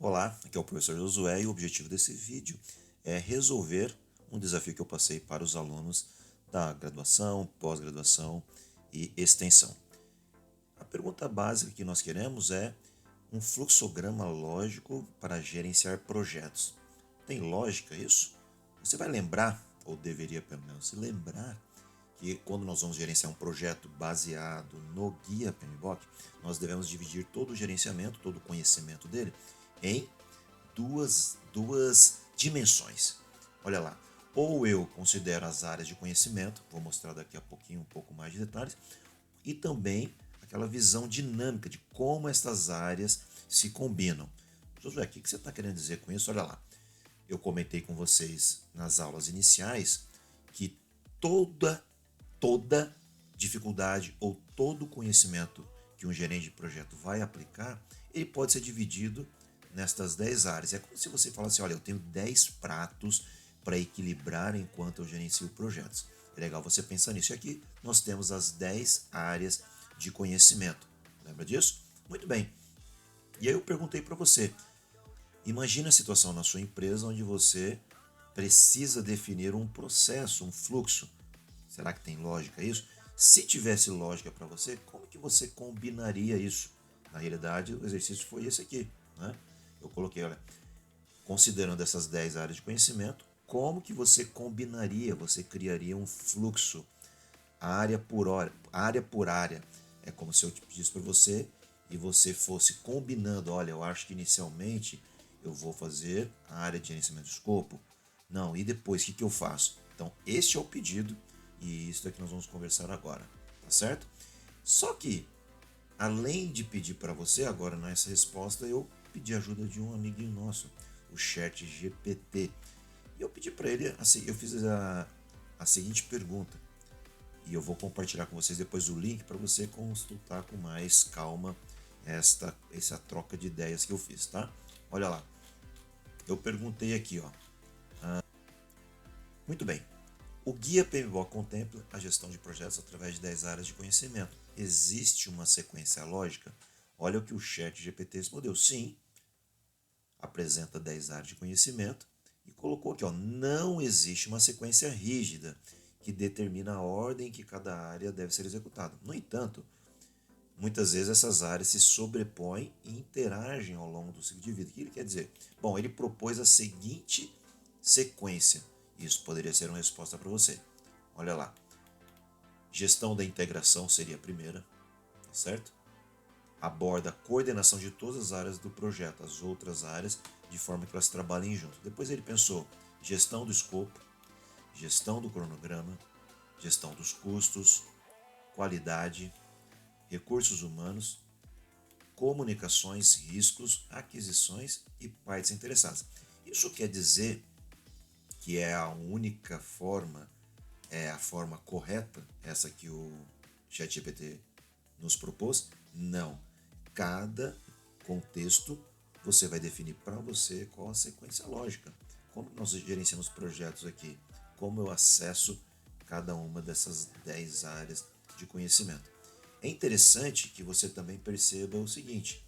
Olá, aqui é o professor Josué e o objetivo desse vídeo é resolver um desafio que eu passei para os alunos da graduação, pós-graduação e extensão. A pergunta básica que nós queremos é um fluxograma lógico para gerenciar projetos. Tem lógica isso? Você vai lembrar, ou deveria pelo menos se lembrar, que quando nós vamos gerenciar um projeto baseado no guia PMBOK, nós devemos dividir todo o gerenciamento, todo o conhecimento dele em duas dimensões. Olha lá, ou eu considero as áreas de conhecimento, vou mostrar daqui a pouquinho um pouco mais de detalhes, e também aquela visão dinâmica de como estas áreas se combinam. Josué, o que você está querendo dizer com isso? Olha lá, eu comentei com vocês nas aulas iniciais que toda dificuldade ou todo conhecimento que um gerente de projeto vai aplicar, ele pode ser dividido nestas 10 áreas. É como se você falasse, olha, eu tenho 10 pratos para equilibrar enquanto eu gerencio projetos. É legal você pensar nisso. E aqui nós temos as 10 áreas de conhecimento. Lembra disso? Muito bem. E aí eu perguntei para você, imagine a situação na sua empresa onde você precisa definir um processo, um fluxo. Será que tem lógica isso? Se tivesse lógica para você, como que você combinaria isso? Na realidade, o exercício foi esse aqui, né? Eu coloquei, olha, considerando essas 10 áreas de conhecimento, como que você combinaria, você criaria um fluxo, área por área. É como se eu te pedisse para você e você fosse combinando, olha, eu acho que inicialmente eu vou fazer a área de gerenciamento de escopo. Não, e depois, o que eu faço? Então, este é o pedido e isso é que nós vamos conversar agora, tá certo? Só que, além de pedir para você, agora nessa resposta, eu pedi ajuda de um amiguinho nosso, o Chat GPT. E eu pedi para ele, assim, eu fiz a seguinte pergunta, e eu vou compartilhar com vocês depois o link para você consultar com mais calma essa troca de ideias que eu fiz, tá? Olha lá, eu perguntei aqui, ó. Muito bem, o guia PMBOK contempla a gestão de projetos através de 10 áreas de conhecimento. Existe uma sequência lógica? Olha o que o chat GPT respondeu. Sim, apresenta 10 áreas de conhecimento e colocou aqui, ó, não existe uma sequência rígida que determina a ordem em que cada área deve ser executada. No entanto, muitas vezes essas áreas se sobrepõem e interagem ao longo do ciclo de vida. O que ele quer dizer? Bom, ele propôs a seguinte sequência. Isso poderia ser uma resposta para você. Olha lá. Gestão da integração seria a primeira, tá certo? Aborda a coordenação de todas as áreas do projeto, as outras áreas, de forma que elas trabalhem junto. Depois ele pensou gestão do escopo, gestão do cronograma, gestão dos custos, qualidade, recursos humanos, comunicações, riscos, aquisições e partes interessadas. Isso quer dizer que é a única forma, é a forma correta, essa que o ChatGPT nos propôs? Não. Cada contexto você vai definir para você qual a sequência lógica. Como nós gerenciamos projetos aqui? Como eu acesso cada uma dessas 10 áreas de conhecimento? É interessante que você também perceba o seguinte,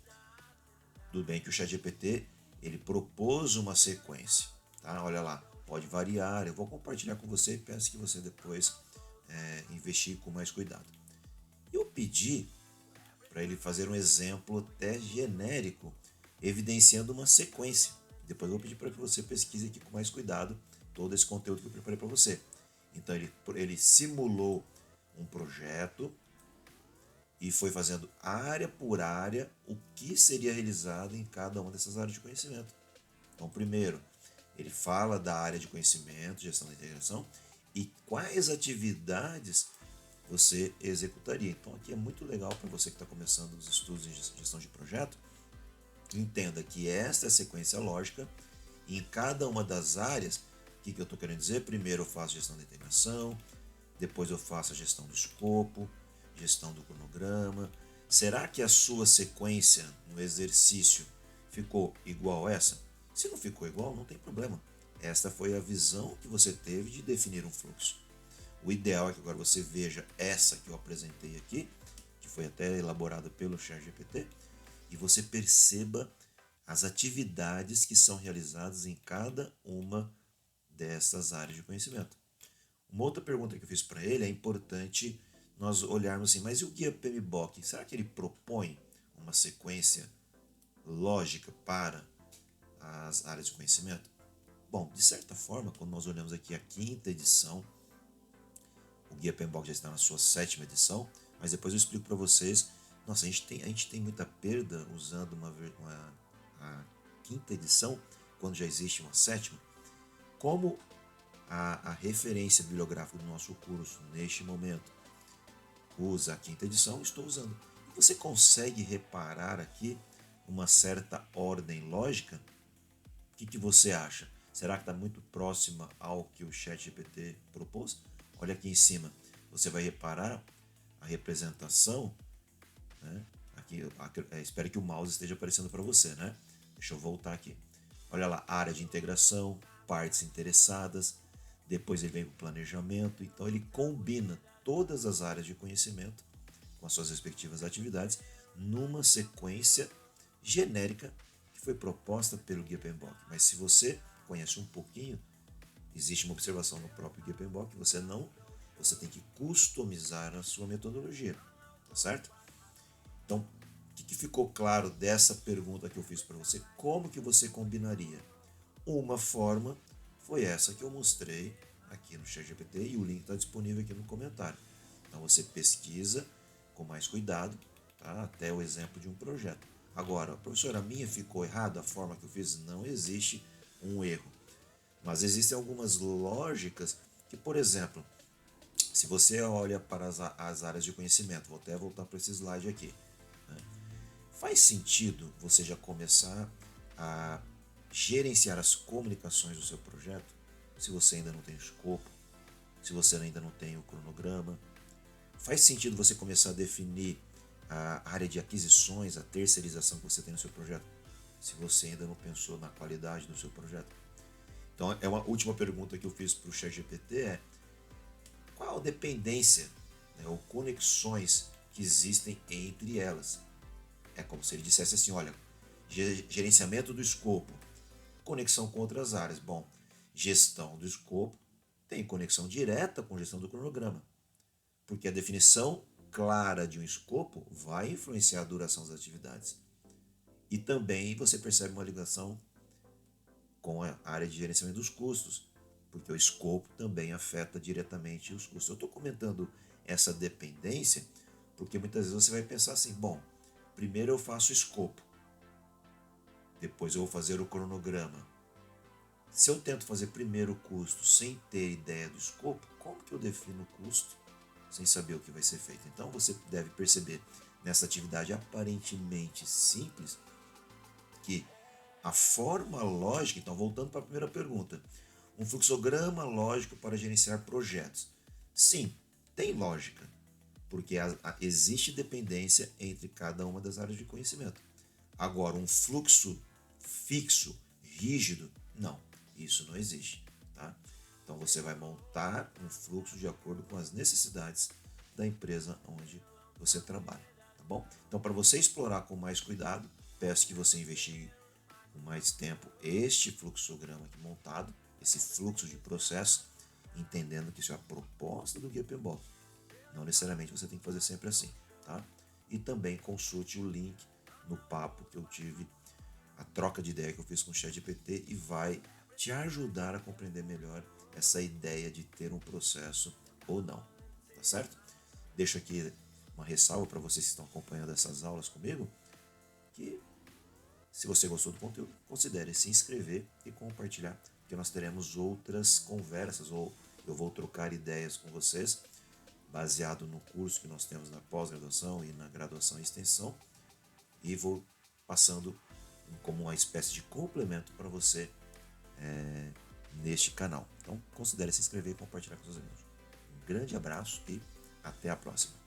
tudo bem que o ChatGPT ele propôs uma sequência, tá? Olha lá, pode variar, eu vou compartilhar com você e peço que você depois investigue com mais cuidado. Eu pedi para ele fazer um exemplo até genérico, evidenciando uma sequência. Depois eu vou pedir para que você pesquise aqui com mais cuidado todo esse conteúdo que eu preparei para você. Então ele simulou um projeto e foi fazendo área por área o que seria realizado em cada uma dessas áreas de conhecimento. Então, primeiro, ele fala da área de conhecimento, gestão da integração e quais atividades você executaria. Então, aqui é muito legal para você que está começando os estudos em gestão de projeto. Entenda que esta é a sequência lógica e em cada uma das áreas, o que eu estou querendo dizer? Primeiro eu faço gestão da integração, depois eu faço a gestão do escopo, gestão do cronograma. Será que a sua sequência no exercício ficou igual a essa? Se não ficou igual, não tem problema. Esta foi a visão que você teve de definir um fluxo. O ideal é que agora você veja essa que eu apresentei aqui, que foi até elaborada pelo ChatGPT, e você perceba as atividades que são realizadas em cada uma dessas áreas de conhecimento. Uma outra pergunta que eu fiz para ele é importante nós olharmos assim, mas e o guia PMBOK? Será que ele propõe uma sequência lógica para as áreas de conhecimento? Bom, de certa forma, quando nós olhamos aqui a 5ª edição, o guia PMBOK já está na sua 7ª edição, mas depois eu explico para vocês. Nossa, a gente tem muita perda usando a 5ª edição, quando já existe uma 7ª. Como a referência bibliográfica do nosso curso, neste momento, usa a 5ª edição, estou usando. E você consegue reparar aqui uma certa ordem lógica? O que você acha? Será que está muito próxima ao que o ChatGPT propôs? Olha aqui em cima, você vai reparar a representação, né? Aqui, espero que o mouse esteja aparecendo para você, né? Deixa eu voltar aqui. Olha lá, área de integração, partes interessadas, depois ele vem para o planejamento, então ele combina todas as áreas de conhecimento com as suas respectivas atividades numa sequência genérica que foi proposta pelo Guia PMBOK. Mas se você conhece um pouquinho, existe uma observação no próprio Guia PMBOK, você tem que customizar a sua metodologia, tá certo? Então, o que ficou claro dessa pergunta que eu fiz para você? Como que você combinaria? Uma forma foi essa que eu mostrei aqui no ChatGPT e o link está disponível aqui no comentário. Então você pesquisa com mais cuidado, tá? Até o exemplo de um projeto. Agora, professor, a minha ficou errada a forma que eu fiz? Não existe um erro. Mas existem algumas lógicas que, por exemplo, se você olha para as áreas de conhecimento, vou até voltar para esse slide aqui, né? Faz sentido você já começar a gerenciar as comunicações do seu projeto, se você ainda não tem o escopo, se você ainda não tem o cronograma? Faz sentido você começar a definir a área de aquisições, a terceirização que você tem no seu projeto, se você ainda não pensou na qualidade do seu projeto? Então, é uma última pergunta que eu fiz para o ChatGPT é: qual a dependência, né, ou conexões que existem entre elas? É como se ele dissesse assim, olha, gerenciamento do escopo, conexão com outras áreas. Bom, gestão do escopo tem conexão direta com gestão do cronograma, porque a definição clara de um escopo vai influenciar a duração das atividades. E também você percebe uma ligação com a área de gerenciamento dos custos, porque o escopo também afeta diretamente os custos. Eu estou comentando essa dependência porque muitas vezes você vai pensar assim, bom, primeiro eu faço o escopo, depois eu vou fazer o cronograma. Se eu tento fazer primeiro o custo sem ter ideia do escopo, como que eu defino o custo sem saber o que vai ser feito? Então você deve perceber nessa atividade aparentemente simples que a forma lógica, então voltando para a primeira pergunta, um fluxograma lógico para gerenciar projetos. Sim, tem lógica, porque existe dependência entre cada uma das áreas de conhecimento. Agora, um fluxo fixo, rígido, não, isso não existe, tá? Então você vai montar um fluxo de acordo com as necessidades da empresa onde você trabalha, tá bom? Então, para você explorar com mais cuidado, peço que você investigue com mais tempo este fluxograma aqui montado, esse fluxo de processo, entendendo que isso é a proposta do Guia PMBOK. Não necessariamente você tem que fazer sempre assim, tá? E também consulte o link no papo que eu tive, a troca de ideia que eu fiz com o ChatGPT, e vai te ajudar a compreender melhor essa ideia de ter um processo ou não, tá certo? Deixo aqui uma ressalva para vocês que estão acompanhando essas aulas comigo, que se você gostou do conteúdo, considere se inscrever e compartilhar, porque nós teremos outras conversas, ou eu vou trocar ideias com vocês, baseado no curso que nós temos na pós-graduação e na graduação e extensão, e vou passando como uma espécie de complemento para você neste canal. Então, considere se inscrever e compartilhar com seus amigos. Um grande abraço e até a próxima.